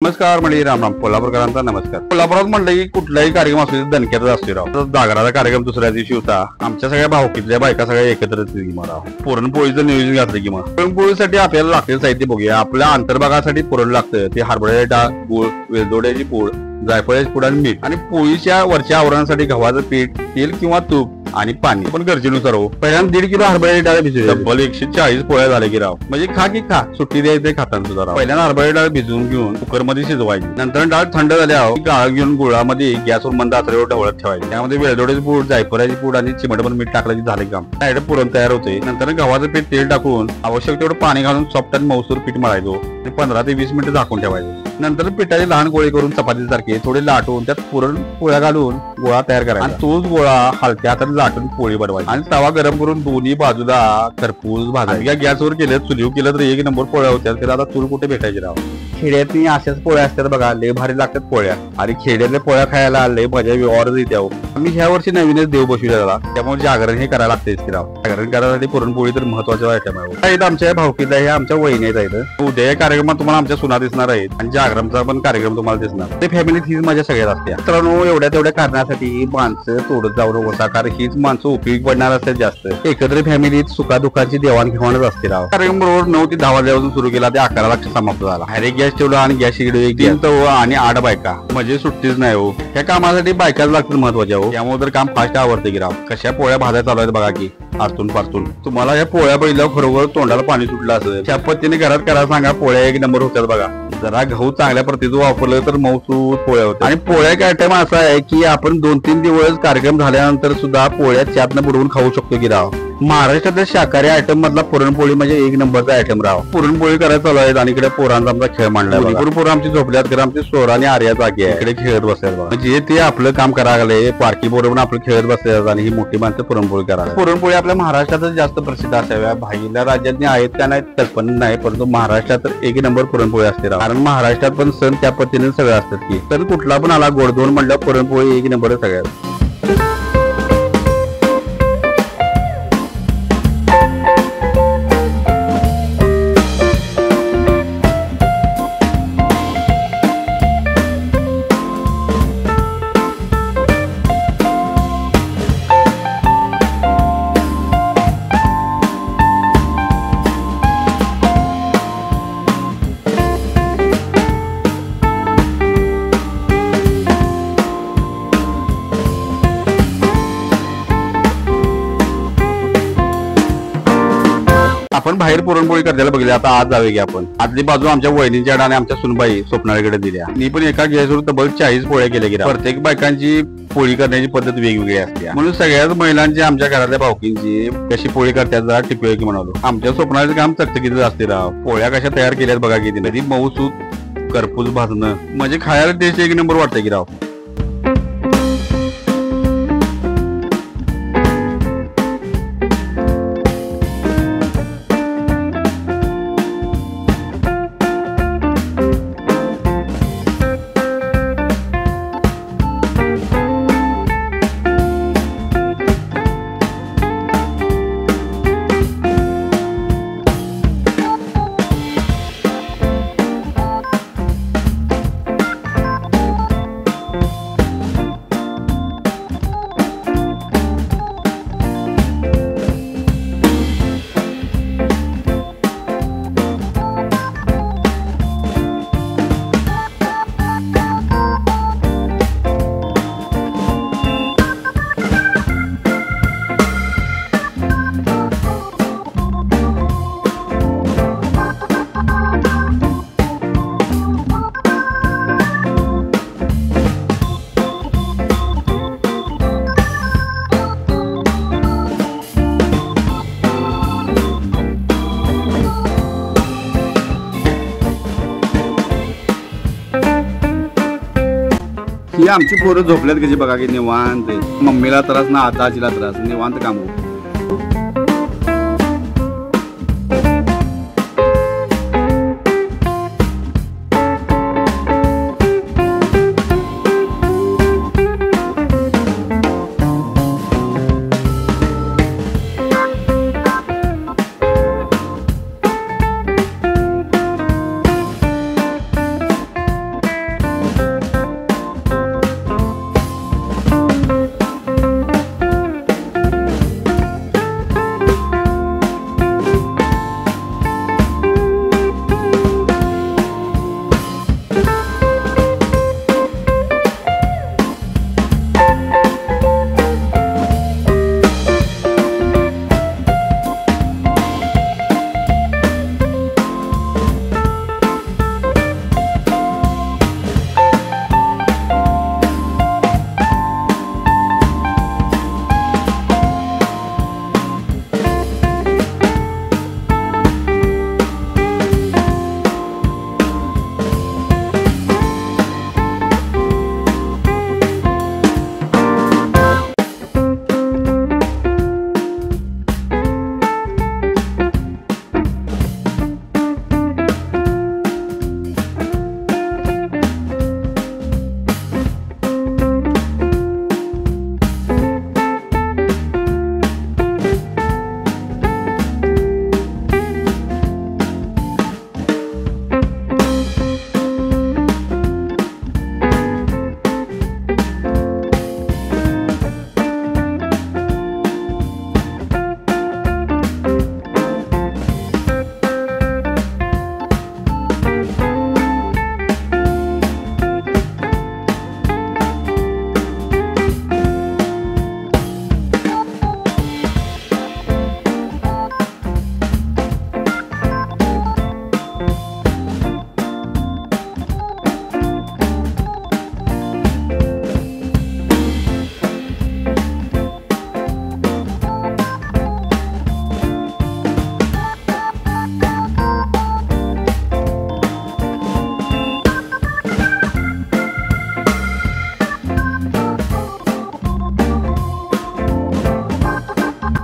नमस्कार म्हणजे रामराम कोल्हापूरकरांचा नमस्कार. कोल्हापुरात म्हणलं की कुठलाही कार्यक्रम असतो दणक्यातच असतो राव. जागराचा कार्यक्रम दुसऱ्या दिवशी होता. आमच्या सगळ्या भावकीतल्या बायका सगळ्या एकत्र की मला पुरणपोळीचं नियोजन घातलं की मग पुरणपोळीसाठी आपल्याला लागते साहित्य बघूया. आपल्या अंतर्भागासाठी पुरण लागतं ते हरभऱ्याची डाळ, गूळ, वेलदोड्याची पूड, जायफळाची पूड आणि मीठ आणि पोळीच्या वरच्या आवरणासाठी गव्हाचं पीठ, तेल किंवा तूप आणि पाणी पण गरजेनुसार हो. पहिल्यांदा 1.5 किलो हरभऱ्याची डाळ भिजवली. तब्बल 140 पोळ्या झाले की राव. म्हणजे खा की खा सुट्टी द्यायचं खाताना सुद्धा राव. पहिल्यांदा हरभऱ्याची डाळ भिजवून घेऊन कुकर मध्ये शिजवायची. नंतर डाळ थंड झाल्यावर गाळ घेऊन गुळामध्ये गॅसवर मंद आचेवर ढवळत ठेवायची. त्यामध्ये वेलदोड्याची पूड, जायफळाची पूड आणि चिमटभर मीठ टाकलं की झाले काम. डायरेक्ट पुरण तयार होते. नंतर गव्हाचं पीठ तेल टाकून आवश्यक तेवढं पाणी घालून सॉफ्ट आणि मऊसूर पीठ मळायचो. 15 ते 20 मिनिटं झाकून ठेवायचं. नंतर पिठाचे लहान गोळे करून चपातीसारखे थोडे लाटून त्यात पुरण पोळ्या घालून गोळा तयार करायचा आणि तोच गोळा हलक्या हाताने लाटून पोळी बनवायची आणि तवा गरम करून दोन्ही बाजूला खरपूस भाजायची. गॅसवर केलं चुलीवर केलं तर 1 नंबर पोळ्या होत्या. तर आता चूल कुठे भेटायची राव. खेड्यातनी अशाच पोळ्या असतात बघा. लय भारी लागतात पोळ्या आणि खेड्यातल्या पोळ्या खायला लय मजा व्यवहार येते. आम्ही ह्या वर्षी नवीनच देव बसविला त्यामुळे जागरण हे करायला लागते राव. जागरण करायसाठी पुरणपोळी तर महत्वाचा आयटम आहे. आमच्या भावकीत आहे, आमच्या वहिनीत आहेत. उद्या या कार्यक्रमात तुम्हाला आमच्या सुना दिसणार आहेत आणि जागरणचा पण कार्यक्रम तुम्हाला दिसणार. ते फॅमिलीत हीच मजा सगळ्यात असते. मित्रांनो एवढ्या तेवढ्या कारणासाठी माणसं तोडत जाऊ नकोसा कारण हीच माणसं उपयोगी पडणार असतात जास्त. एकत्र फॅमिलीत सुखादुखाची देवाणघेवाणच असते राव. कार्यक्रम बरोबर 9 ते 10 वाजल्यापासून सुरू केला ते 11 ला समाप्त झाला. हरे गॅस ठेवला आणि गॅस इकडे 3 तव आणि 8 बायका म्हणजे सुट्टीच नाही हो. ह्या कामासाठी बायकाच लागतात महत्वाच्या हो. त्यामुळे तर काम फास्ट आवडते की राव. कशा पोळ्या भाज्या चालू आहेत बघा की आतून पारतून. तुम्हाला या पोळ्या पहिल्यावर खरोखर तोंडाला पाणी सुटलं असेल. त्या पद्धतीने घरात करा सांगा पोळ्या 1 नंबर होत्यात बघा. जरा गहू चांगल्या प्रतीचं वापरलं तर मऊसूत पोळ्या होत्या. आणि पोळ्या एक आयटम असा आहे की आपण 2-3 दिवस कार्यक्रम झाल्यानंतर सुद्धा पोळ्या चातनं बुडवून खाऊ शकतो की राव. महाराष्ट्रातल्या शाकाहारी आयटम मधला पुरणपोळी म्हणजे 1 नंबरचा आयटम राव. पुरणपोळी करायला चालू आहेत आणि इकडे पोरांचा आमचा खेळ मांडलाय. पोरं आमची झोपल्यात तर आमची सोरा आणि आर्या जागी आहे. इकडे खेळत बसतात म्हणजे ते आपलं काम करायला पारखी बरोबर आपलं खेळत बसतात आणि ही मोठी माणसं पुरणपोळी करायला. पुरणपोळी आपल्या महाराष्ट्रातच जास्त प्रसिद्ध असाव्या. बाहेरल्या राज्यात आहेत त्या नाही कल्पना नाही परंतु महाराष्ट्रात तर 1 नंबर पुरणपोळी असते राव. कारण महाराष्ट्रात पण सण त्या पद्धतीने सगळे असतात की सण कुठला पण आला गोडधोड म्हणलं पुरणपोळी 1 नंबर सगळ्यात. आपण बाहेर पुरणपोळी करताना बघितली. आता आज जावे की आपण. आदली बाजू आमच्या वहिनीच्या आणि आमच्या सुनबाई स्वप्नाकडे दिल्या. मी पण एका गॅसवर तब्बल 40 पोळ्या केल्या गेल्या. प्रत्येक बायकांची पोळी करण्याची पद्धत वेगवेगळी असते म्हणून सगळ्याच महिलांची आमच्या घरातल्या भावकींची कशी पोळी करतात जरा टिपूया की म्हणालो. आमच्या स्वप्नाचं काम चकचकीतच असते राव. पोळ्या कशा तयार केल्यात बघा किती. कधी मऊसूत करपूस भाजणं म्हणजे खायला टेस्ट 1 नंबर वाटतं की राव. ही आमची पोरं झोपल्यात कशी बघा की निवांत. मम्मीला त्रास ना आता आजीला त्रास निवांत काम होत.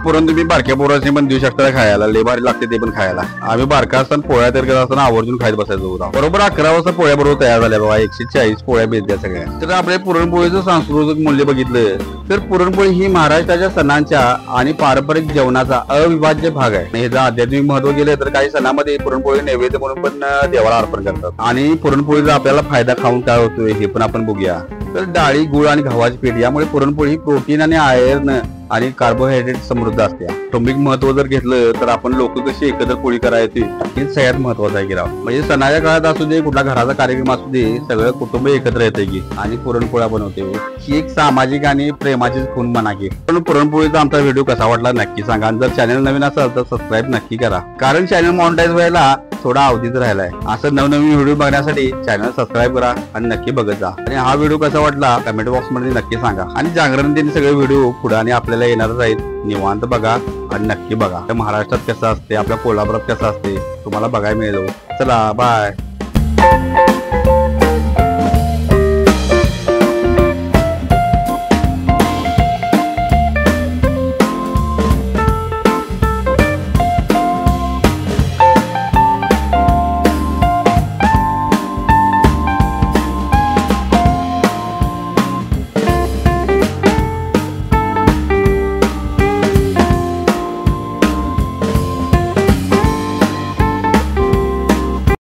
पुरण तुम्ही बारक्या पोरांनी पण देऊ शकता खायला, लय भारी लागते ते पण खायला. आम्ही बारका असताना पोळ्या तयार करत असताना आवर्जून खायला बसायचो उरा. बरोबर 11 वाजता पोळ्या बरोबर तयार झाल्या बाबा. 140 पोळ्या भेटत्या सगळ्या. तर आपल्या पुरणपोळीचं सांस्कृतिक मूल्य बघितलं तर पुरणपोळी ही महाराष्ट्राच्या सणांच्या आणि पारंपरिक जेवणाचा अविभाज्य भाग आहे. ह्याचं आध्यात्मिक महत्व गेलं तर काही सणामध्ये पुरणपोळी नैवेद्य म्हणून पण देवाला अर्पण करतात. आणि पुरणपोळीचा आपल्याला फायदा खाऊन काय होतोय हे पण आपण बघूया. तर डाळी, गुळ आणि गव्हाची पीठ यामुळे पुरणपोळी ही प्रोटीन आणि आयर्न आणि कार्बोहायड्रेट समृद्ध असते. कौटुंबिक महत्व जर घेतलं तर आपण लोक कशी एकत्र पोळी करायची हे सगळ्यात महत्वाचं आहे की राव. म्हणजे सणाच्या काळात असू दे, कुठला घराचा कार्यक्रम असू दे, सगळं कुटुंब एकत्र येते की आणि पुरणपोळ्या बनवते. ही एक सामाजिक आणि प्रेमाची खून म्हणा की. पण पुरणपोळीचा आमचा व्हिडिओ कसा वाटला नक्की सांगा. आणि जर चॅनल नवीन असेल तर सबस्क्राईब नक्की करा, कारण चॅनल मॉनिटाईज व्हायला थोडा अवधीच राहिलाय. असं नवनवीन व्हिडिओ बघण्यासाठी चॅनल सबस्क्राईब करा आणि नक्की बघत जा. आणि हा व्हिडिओ कसा वाटला कमेंट बॉक्स मध्ये नक्की सांगा. आणि जागरण दिन सगळे व्हिडिओ पुढे आणि आपल्याला येणारच आहेत. निवांत बघा आणि नक्की बघा. महाराष्ट्रात कसं असते, आपल्या कोल्हापुरात कसं असते तुम्हाला बघायला मिळेल. चला बाय.